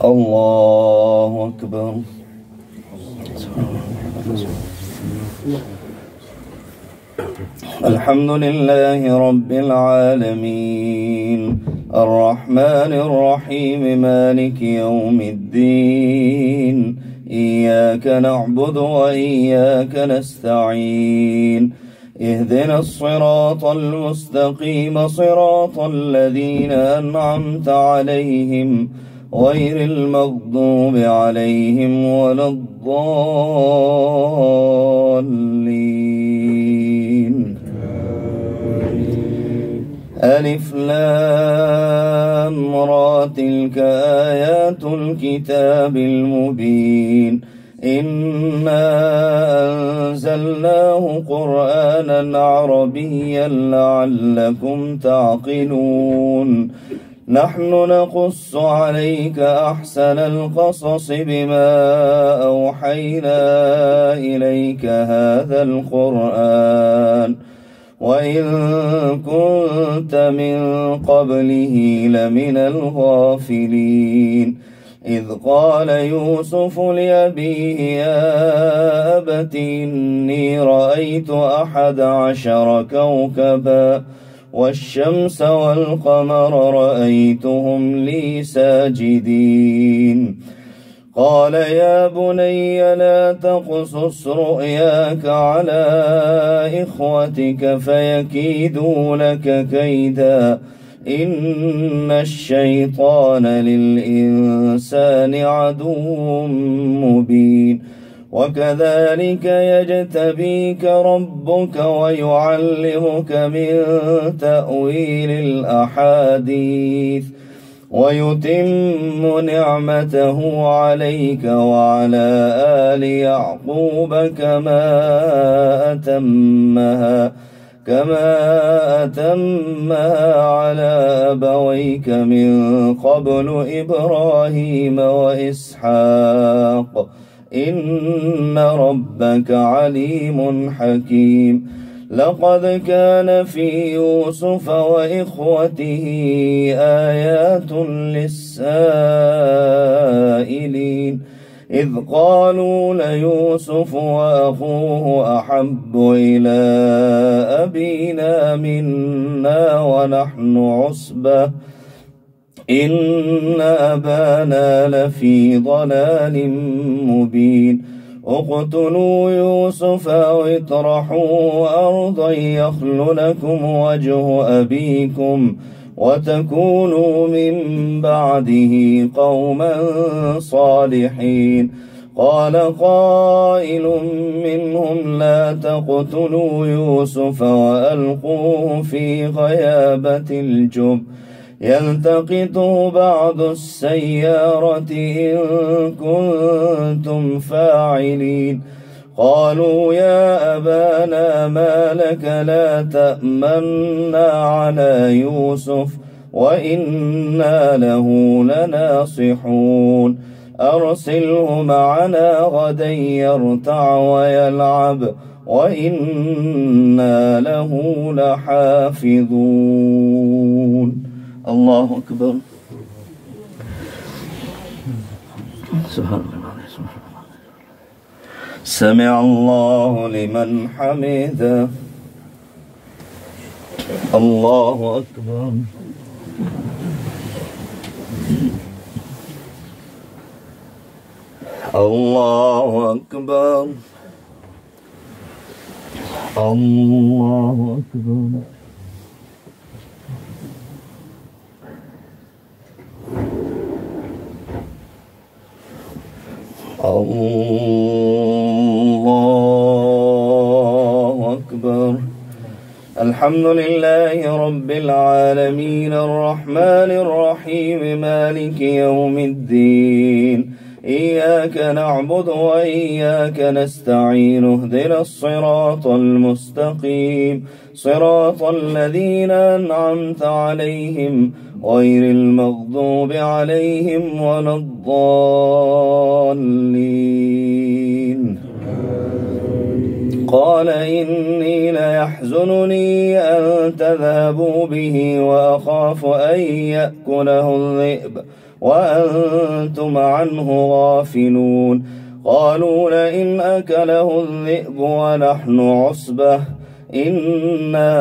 الله أكبر. الحمد لله رب العالمين الرحمن الرحيم مالك يوم الدين إياك نعبد وإياك نستعين اهدنا الصراط المستقيم صراط الذين أنعمت عليهم غير المغضوب عليهم ولا الضالين. ألف لام را تلك آيات الكتاب المبين إنا أنزلناه قرآنا عربيا لعلكم تعقلون. نحن نقص عليك أحسن القصص بما أوحينا إليك هذا القرآن وإن كنت من قبله لمن الغافلين. إذ قال يوسف لأبيه يا أبت إني رأيت 11 كوكبا والشمس والقمر رأيتهم لي ساجدين. قال يا بني لا تقصص رؤياك على إخوتك فيكيدوا لك كيدا إن الشيطان للإنسان عدو مبين. وكذلك يجتبيك ربك ويعلمك من تأويل الأحاديث ويتم نعمته عليك وعلى آل يعقوب كما أتمها على أبويك من قبل إبراهيم وإسحاق إن ربك عليم حكيم. لقد كان في يوسف وإخوته آيات للسائلين إذ قالوا ليوسف وأخوه أحب إلى أبينا منا ونحن عصبة إن أبانا لفي ضلال مبين. اقتلوا يوسف أو اطرحوه أرضا يخل لكم وجه أبيكم وتكونوا من بعده قوما صالحين. قال قائل منهم لا تقتلوا يوسف وألقوه في غيابة الجب يلتقطه بعض السيارة إن كنتم فاعلين. قالوا يا أبانا ما لك لا تأمنا على يوسف وإنا له لناصحون. أرسله معنا غدا يرتع ويلعب وإنا له لحافظون. الله أكبر. سبحان الله. سمع الله لمن حمده. الله أكبر. الله أكبر. الله أكبر. الله أكبر. الحمد لله رب العالمين الرحمن الرحيم مالك يوم الدين إياك نعبد وإياك نستعين اهدنا الصراط المستقيم صراط الذين أنعمت عليهم غير المغضوب عليهم ولا الضالين. قال إني ليحزنني أن تذهبوا به وأخاف أن يأكله الذئب وأنتم عنه غافلون. قالوا لئن أكله الذئب ونحن عصبة إنا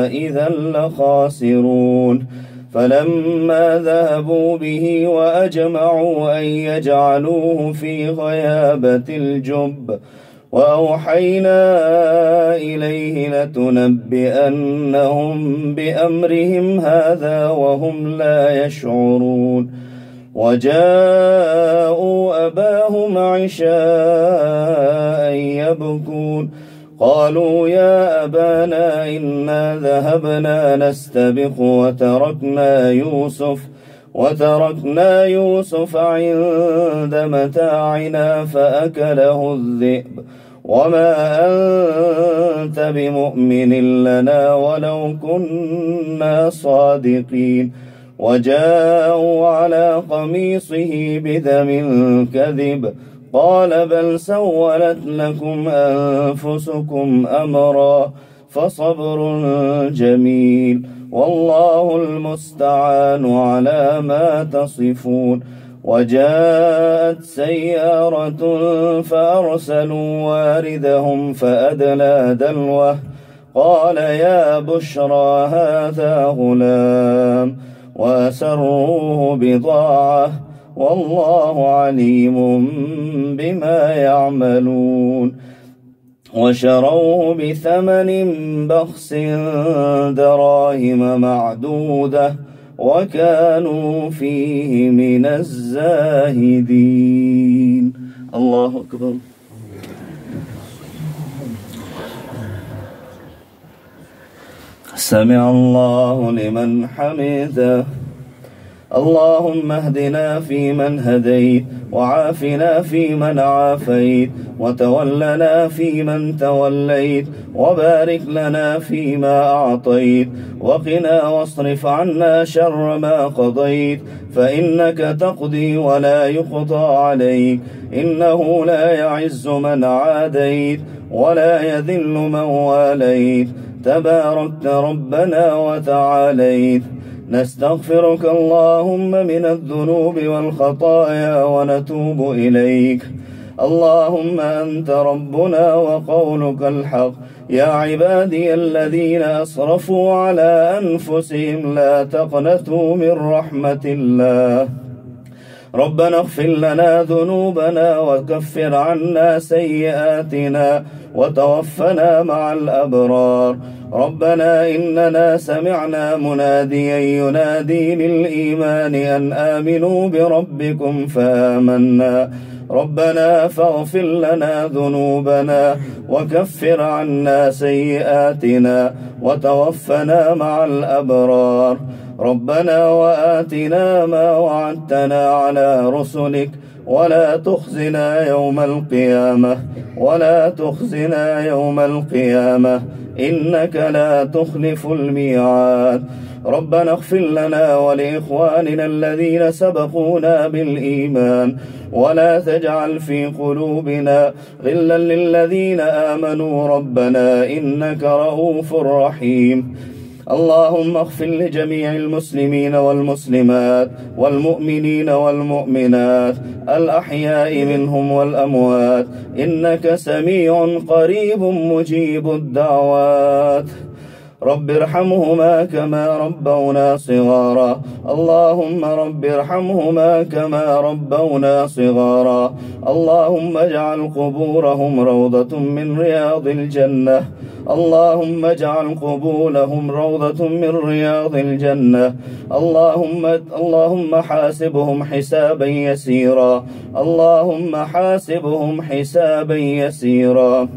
إذا لخاسرون. فلما ذهبوا به وأجمعوا أن يجعلوه في غيابة الجب وأوحينا إليه لتنبئنهم بأمرهم هذا وهم لا يشعرون. وجاءوا أباهم عشاء يبكون. قالوا يا أبانا إنا ذهبنا نستبق وتركنا يوسف عند متاعنا فأكله الذئب وما أنت بمؤمن لنا ولو كنا صادقين. وجاءوا على قميصه بدم كذب قال بل سولت لكم أنفسكم أمرا فصبر جميل والله المستعان على ما تصفون. وجاءت سيارة فأرسلوا واردهم فأدلى دلوه قال يا بشرى هذا غلام وأسروه بضاعة والله عليم بما يعملون. وشروه بثمن بخس دراهم معدودة وكانوا فيه من الزاهدين. الله أكبر. سمع الله لمن حمده. اللهم اهدنا فيمن هديت وعافنا فيمن عافيت وتولنا فيمن توليت وبارك لنا فيما أعطيت وقنا واصرف عنا شر ما قضيت فإنك تقضي ولا يقضى عليك إنه لا يعز من عاديت ولا يذل من واليت تباركت ربنا وتعاليت. نستغفرك اللهم من الذنوب والخطايا ونتوب إليك. اللهم أنت ربنا وقولك الحق. يا عبادي الذين أسرفوا على أنفسهم لا تقنطوا من رحمة الله. ربنا اغفر لنا ذنوبنا وكفر عنا سيئاتنا وتوفنا مع الأبرار. ربنا إننا سمعنا مناديا ينادي للإيمان أن آمنوا بربكم فآمنا. ربنا فاغفر لنا ذنوبنا وكفر عنا سيئاتنا وتوفنا مع الأبرار. ربنا وآتنا ما وعدتنا على رسلك ولا تخزنا يوم القيامة إنك لا تخلف الميعاد. ربنا اغفر لنا ولإخواننا الذين سبقونا بالإيمان ولا تجعل في قلوبنا غلا للذين آمنوا ربنا إنك رؤوف رحيم. اللهم اغفر لجميع المسلمين والمسلمات والمؤمنين والمؤمنات الأحياء منهم والأموات إنك سميع قريب مجيب الدعوات. رب ارحمهما كما ربونا صغارا. اللهم رب ارحمهما كما ربونا صغارا. اللهم اجعل قبورهم روضة من رياض الجنة. اللهم اجعل قبورهم روضة من رياض الجنة. اللهم حاسبهم حسابا يسيرا. اللهم حاسبهم حسابا يسيرا.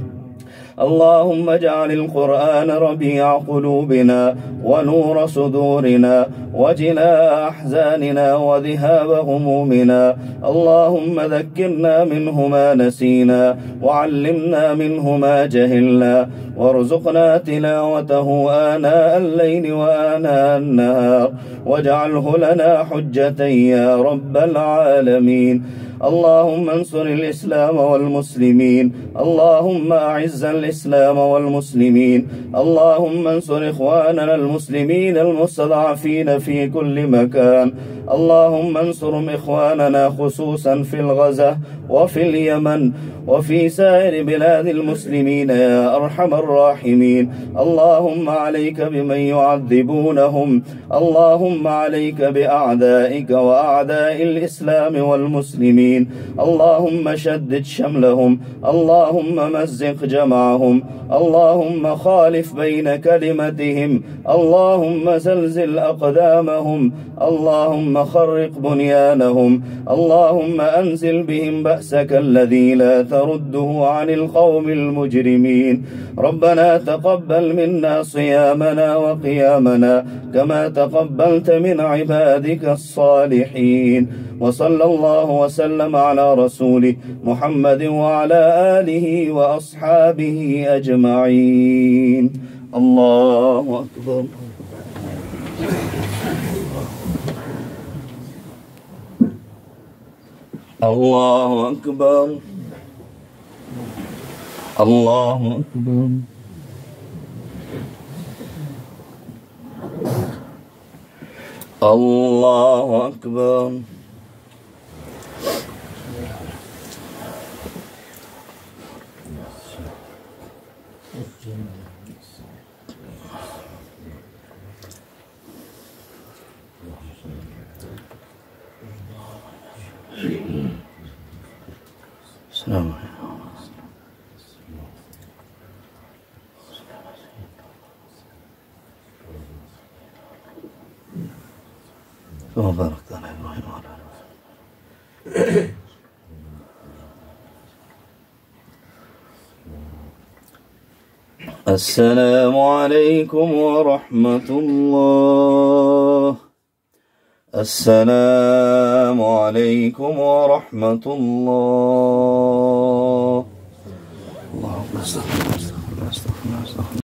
اللهم اجعل القرآن ربيع قلوبنا ونور صدورنا وجلاء أحزاننا وذهاب غمومنا. اللهم ذكرنا منه ما نسينا وعلمنا منه ما جهلنا وارزقنا تلاوته آناء الليل وآناء النهار واجعله لنا حجة يا رب العالمين. اللهم انصر الإسلام والمسلمين، اللهم أعز الإسلام والمسلمين، اللهم انصر إخواننا المسلمين المستضعفين في كل مكان، اللهم انصرهم إخواننا خصوصا في الغزة وفي اليمن وفي سائر بلاد المسلمين يا أرحم الراحمين. اللهم عليك بمن يعذبونهم، اللهم عليك بأعدائك وأعداء الإسلام والمسلمين، اللهم شدد شملهم، اللهم مزق جمعهم، اللهم خالف بين كلمتهم، اللهم زلزل أقدامهم، اللهم خرق بنيانهم، اللهم أنزل بهم بأسك الذي لا ترده عن القوم المجرمين. ربنا تقبل منا صيامنا وقيامنا كما تقبلت من عبادك الصالحين. وصلى الله وسلم على رسوله محمد وعلى آله وأصحابه أجمعين. الله أكبر. الله أكبر. الله أكبر. الله أكبر. السلام عليكم. كما باركت على إبراهيم وعلى آله. السلام عليكم ورحمة الله. السلام عليكم ورحمة الله. اللهم استغفر الله استغفر الله استغفر الله استغفر الله.